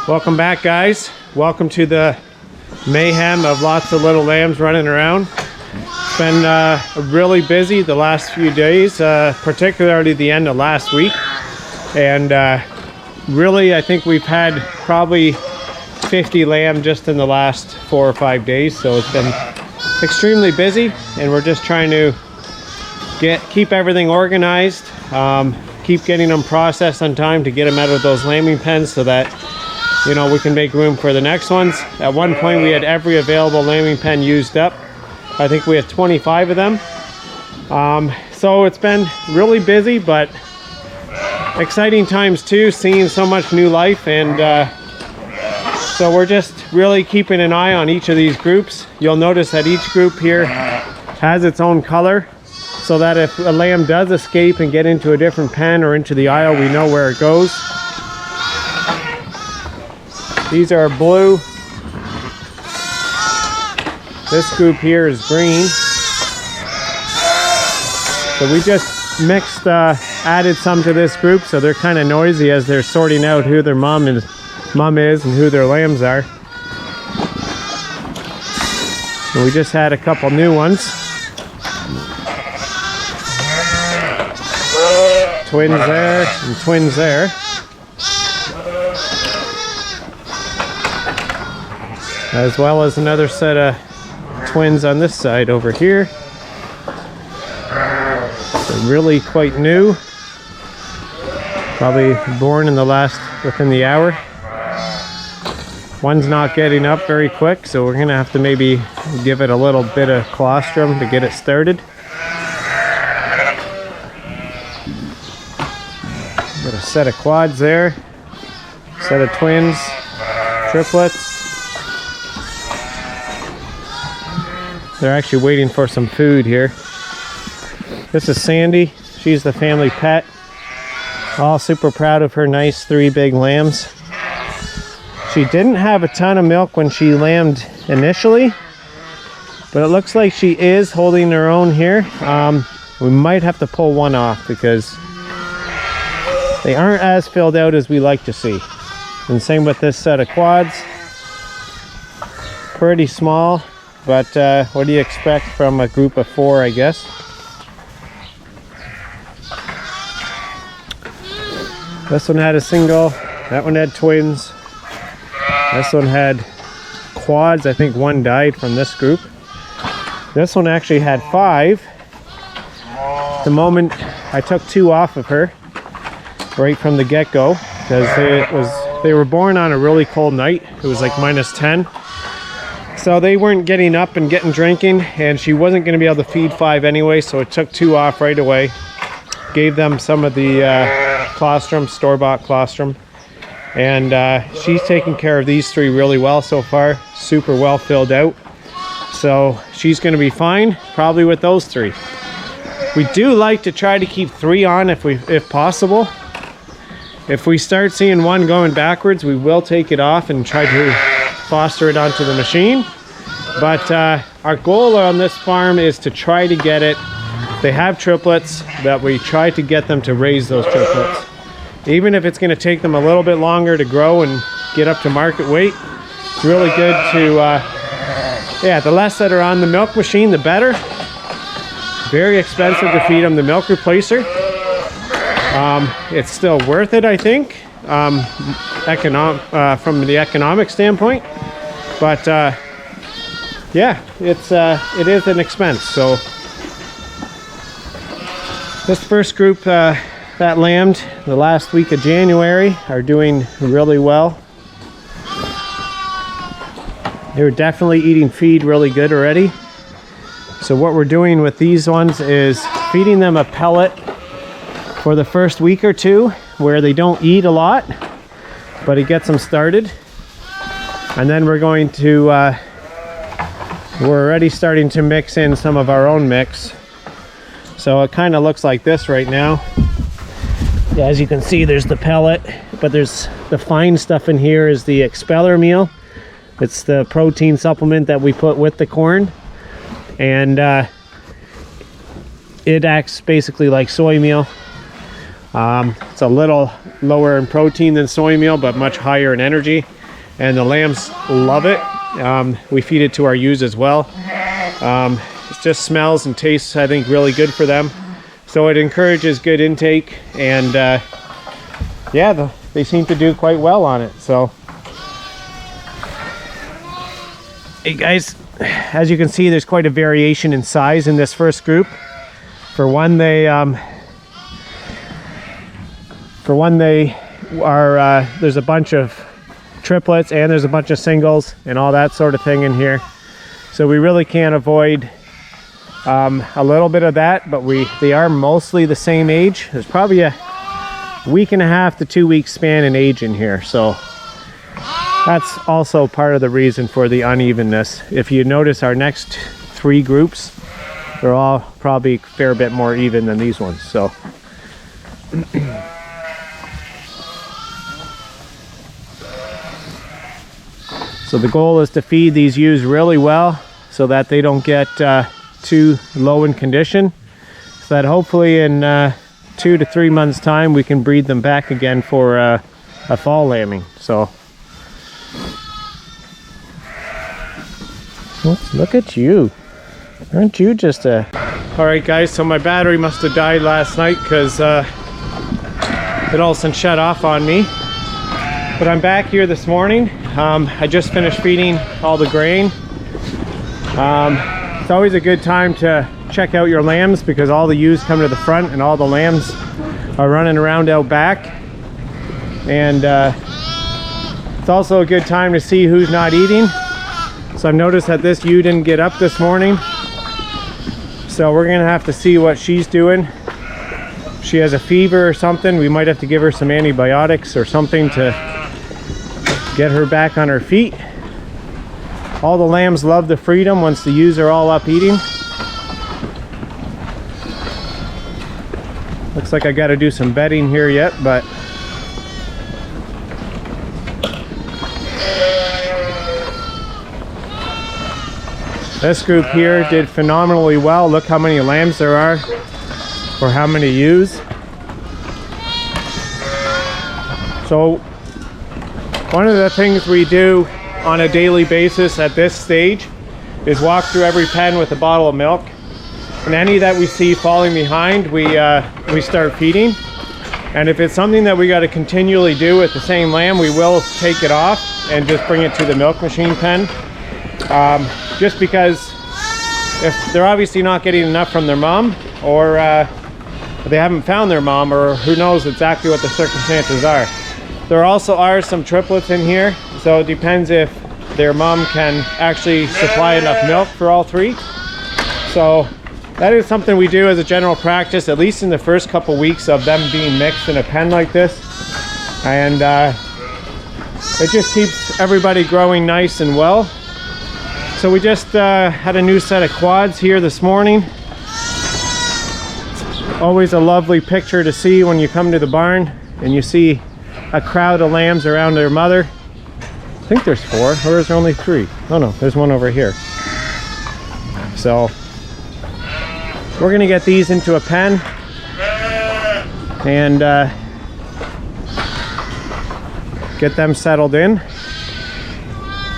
Welcome back, guys. Welcome to the mayhem of lots of little lambs running around. It's been really busy the last few days, particularly the end of last week. And really, I think we've had probably 50 lamb just in the last 4 or 5 days. So it's been extremely busy, and we're just trying to keep everything organized, keep getting them processed on time to get them out of those lambing pens so that, you know, we can make room for the next ones. At one point we had every available lambing pen used up. I think we have 25 of them. So it's been really busy, but exciting times too, seeing so much new life. And so we're just really keeping an eye on each of these groups. You'll notice that each group here has its own color, so that if a lamb does escape and get into a different pen or into the aisle, we know where it goes. These are blue. This group here is green. So we just mixed, added some to this group, so they're kind of noisy as they're sorting out who their mom is and who their lambs are. And we just had a couple new ones. Twins there and twins there. As well as another set of twins on this side over here. They're really quite new. Probably born within the hour. One's not getting up very quick, so we're gonna have to maybe give it a little bit of colostrum to get it started. Got a set of quads there, set of twins, triplets. They're actually waiting for some food here. This is Sandy. She's the family pet. All super proud of her nice 3 big lambs. She didn't have a ton of milk when she lambed initially, but it looks like she is holding her own here. We might have to pull one off because they aren't as filled out as we like to see. And same with this set of quads. Pretty small. But what do you expect from a group of 4, I guess? This one had a single, that one had twins. This one had quads. I think one died from this group. This one actually had 5. The moment I took 2 off of her, right from the get-go, because they were born on a really cold night. It was like -10. So they weren't getting up and getting drinking, and she wasn't going to be able to feed 5 anyway, so it took 2 off right away. Gave them some of the colostrum, store-bought colostrum, and she's taking care of these 3 really well so far. Super well filled out, so she's going to be fine probably with those 3. We do like to try to keep 3 on if possible. If we start seeing one going backwards, we will take it off and try to foster it onto the machine. But our goal on this farm is to try to get it. They have triplets, that we try to get them to raise those triplets. Even if it's going to take them a little bit longer to grow and get up to market weight, it's really good to, yeah, the less that are on the milk machine, the better. Very expensive to feed them the milk replacer. It's still worth it, I think, from the economic standpoint. But yeah, it is an expense. So this first group that lambed the last week of January are doing really well. They're definitely eating feed really good already. So what we're doing with these ones is feeding them a pellet for the first week or 2 where they don't eat a lot, but it gets them started. And then we're going to, we're already starting to mix in some of our own mix. So it kind of looks like this right now. Yeah, as you can see, there's the pellet, but there's the fine stuff in here is the expeller meal. It's the protein supplement that we put with the corn. And it acts basically like soy meal. It's a little lower in protein than soy meal, but much higher in energy. And the lambs love it. We feed it to our ewes as well. It just smells and tastes, I think, really good for them. So it encourages good intake, and yeah, they seem to do quite well on it. So, hey guys, as you can see, there's quite a variation in size in this first group. For one, they are there's a bunch of triplets and there's a bunch of singles and all that sort of thing in here. So we really can't avoid a little bit of that, but they are mostly the same age. There's probably a week and a half to 2 week span in age in here, so that's also part of the reason for the unevenness. If you notice, our next 3 groups, they're all probably a fair bit more even than these ones. So so the goal is to feed these ewes really well so that they don't get too low in condition, so that hopefully in 2 to 3 months time we can breed them back again for a fall lambing. So look at you, aren't you just a... All right guys, so my battery must have died last night because it all of a sudden shut off on me, but I'm back here this morning. I just finished feeding all the grain. It's always a good time to check out your lambs because all the ewes come to the front and all the lambs are running around out back. And it's also a good time to see who's not eating. So I've noticed that this ewe didn't get up this morning. So we're gonna have to see what she's doing. If she has a fever or something, we might have to give her some antibiotics or something to get her back on her feet. All the lambs love the freedom once the ewes are all up eating. Looks like I got to do some bedding here yet, but this group here did phenomenally well. Look how many lambs there are for how many ewes. So one of the things we do on a daily basis at this stage is walk through every pen with a bottle of milk, and any that we see falling behind we start feeding. And if it's something that we got to continually do with the same lamb, we will take it off and just bring it to the milk machine pen, just because if they're obviously not getting enough from their mom, or they haven't found their mom, or who knows exactly what the circumstances are. There also are some triplets in here, so it depends if their mom can actually supply enough milk for all 3. So that is something we do as a general practice, at least in the first couple weeks of them being mixed in a pen like this. And it just keeps everybody growing nice and well. So we just had a new set of quads here this morning. It's always a lovely picture to see when you come to the barn and you see a crowd of lambs around their mother. I think there's 4, or is there only 3? Oh no, there's one over here. So we're gonna get these into a pen and get them settled in.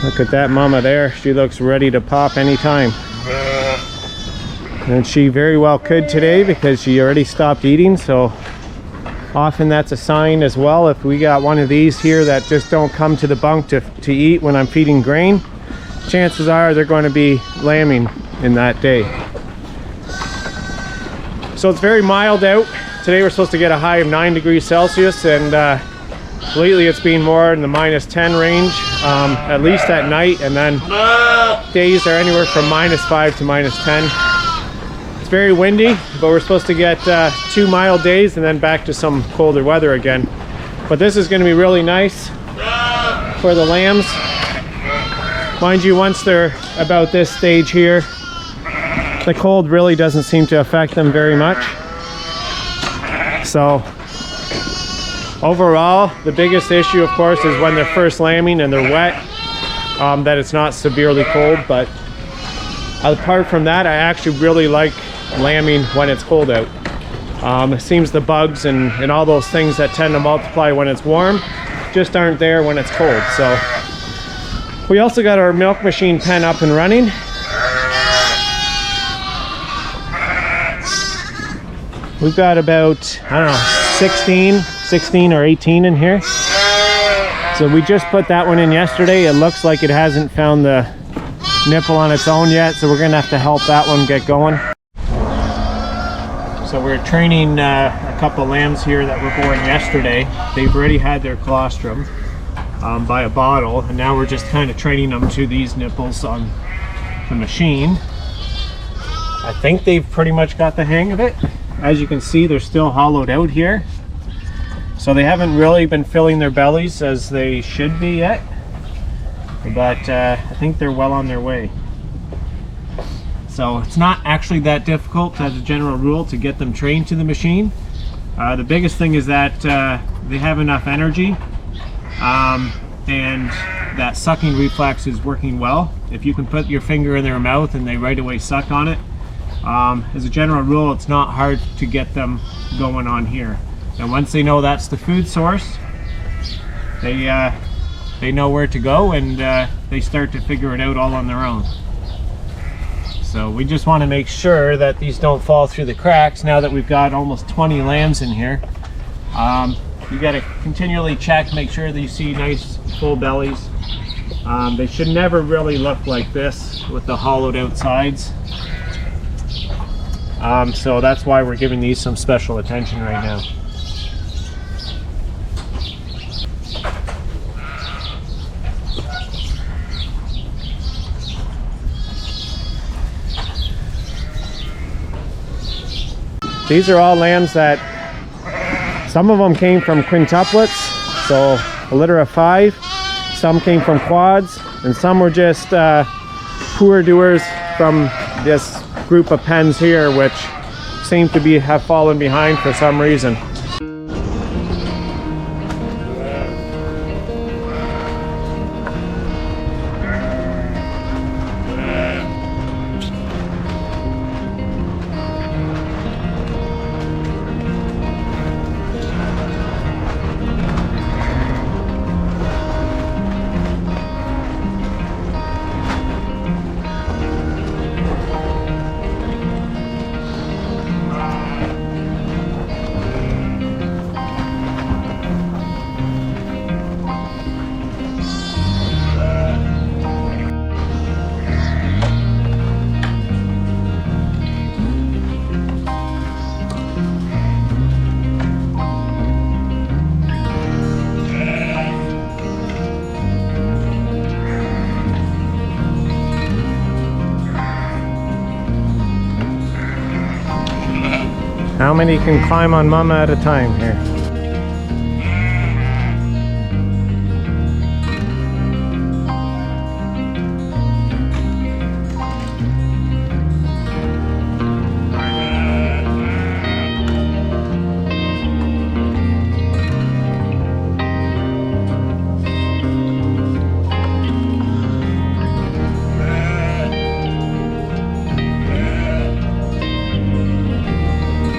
Look at that mama there. She looks ready to pop anytime. And she very well could today because she already stopped eating, so often that's a sign as well. If we got one of these here that just don't come to the bunk to eat when I'm feeding grain, chances are they're going to be lambing in that day. So it's very mild out. Today we're supposed to get a high of 9 degrees Celsius, and lately it's been more in the -10 range, at least at night, and then days are anywhere from -5 to -10. It's very windy, but we're supposed to get 2 mild days and then back to some colder weather again. But this is going to be really nice for the lambs. Mind you, once they're about this stage here, the cold really doesn't seem to affect them very much. So overall, the biggest issue, of course, is when they're first lambing and they're wet, that it's not severely cold. But apart from that, I actually really like lambing when it's cold out. It seems the bugs and all those things that tend to multiply when it's warm just aren't there when it's cold. So we also got our milk machine pen up and running. We've got about, I don't know, 16 or 18 in here. So we just put that one in yesterday. It looks like it hasn't found the nipple on its own yet, so we're gonna have to help that one get going. So we're training a couple lambs here that were born yesterday. They've already had their colostrum by a bottle, and now we're just kind of training them to these nipples on the machine. I think they've pretty much got the hang of it. As you can see, they're still hollowed out here. So they haven't really been filling their bellies as they should be yet. But I think they're well on their way. So it's not actually that difficult as a general rule to get them trained to the machine. The biggest thing is that they have enough energy and that sucking reflex is working well. If you can put your finger in their mouth and they right away suck on it, as a general rule, it's not hard to get them going on here. And once they know that's the food source, they know where to go, and they start to figure it out all on their own. So we just want to make sure that these don't fall through the cracks. Now that we've got almost 20 lambs in here, you got to continually check, make sure that you see nice full bellies. They should never really look like this with the hollowed out sides. So that's why we're giving these some special attention right now. These are all lambs that, some of them came from quintuplets, so a litter of 5. Some came from quads, and some were just poor doers from this group of pens here, which seem to have fallen behind for some reason. How many can climb on mama at a time here?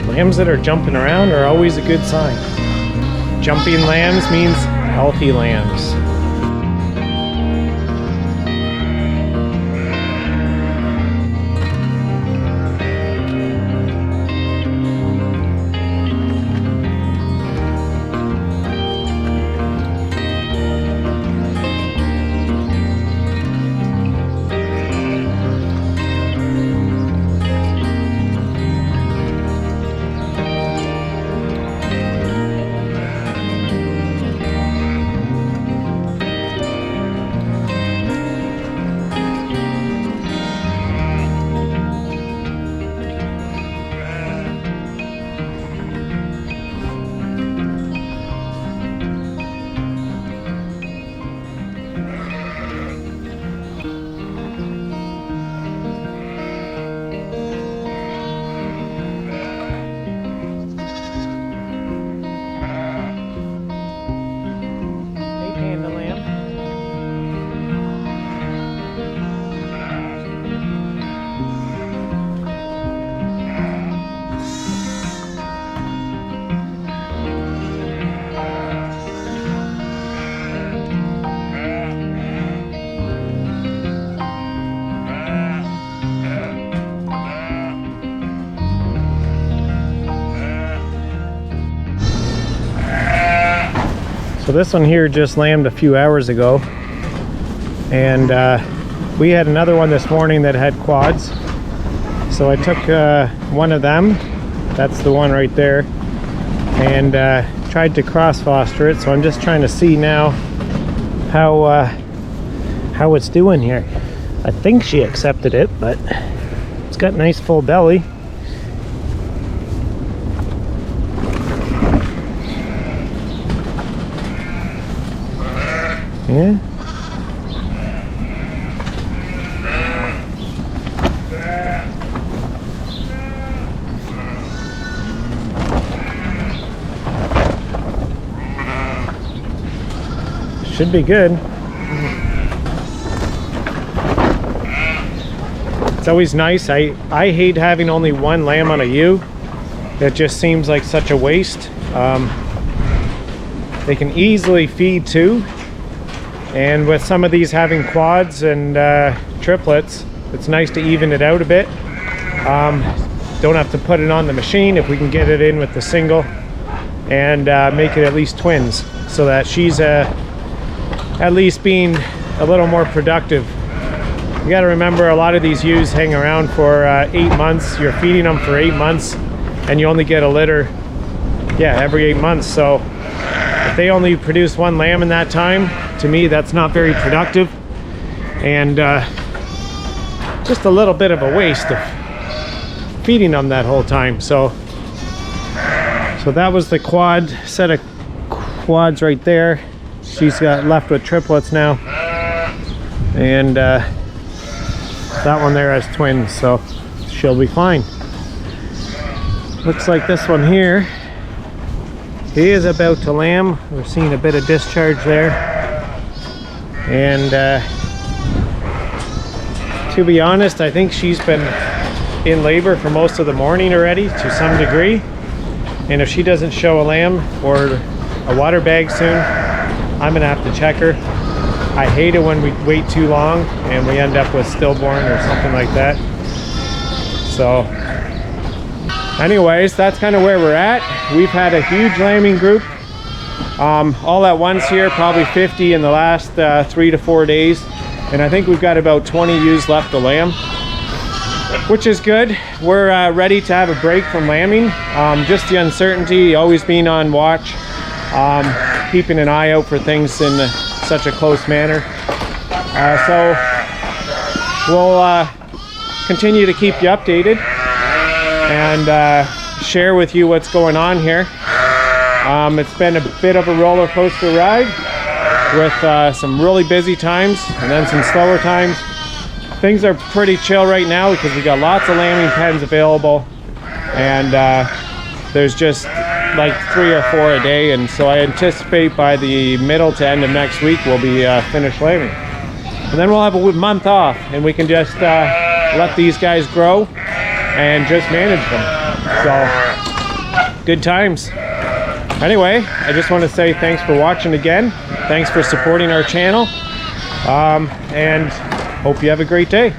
Lambs that are jumping around are always a good sign. Jumping lambs means healthy lambs. this one here just lambed a few hours ago, and we had another one this morning that had quads. So I took one of them, that's the one right there, and tried to cross foster it. So I'm just trying to see now how it's doing here. I think she accepted it, but it's got nice full belly. Yeah. Should be good. It's always nice. I hate having only one lamb on a ewe. It just seems like such a waste. They can easily feed two. And with some of these having quads and triplets, it's nice to even it out a bit. Don't have to put it on the machine if we can get it in with the single and make it at least twins, so that she's at least being a little more productive. You got to remember, a lot of these ewes hang around for 8 months. You're feeding them for 8 months and you only get a litter, yeah, every 8 months. So if they only produce one lamb in that time, to me that's not very productive, and just a little bit of a waste of feeding them that whole time. So that was the quad, set of quads right there. She's got left with triplets now, and that one there has twins, so she'll be fine. Looks like this one here, he is about to lamb. We're seeing a bit of discharge there, and to be honest, I think she's been in labor for most of the morning already to some degree, and if she doesn't show a lamb or a water bag soon, I'm gonna have to check her. I hate it when we wait too long and we end up with stillborn or something like that. So anyways, that's kind of where we're at. We've had a huge lambing group all at once here, probably 50 in the last 3 to 4 days, and I think we've got about 20 ewes left to lamb, which is good. We're ready to have a break from lambing. Just the uncertainty, always being on watch, keeping an eye out for things in such a close manner. So we'll continue to keep you updated and share with you what's going on here. It's been a bit of a roller coaster ride with some really busy times and then some slower times. Things are pretty chill right now because we got lots of lambing pens available, and there's just like 3 or 4 a day, and so I anticipate by the middle to end of next week we'll be finished lambing, and then we'll have a month off and we can just let these guys grow and just manage them. So good times. Anyway, I just want to say thanks for watching again. Thanks for supporting our channel, and hope you have a great day.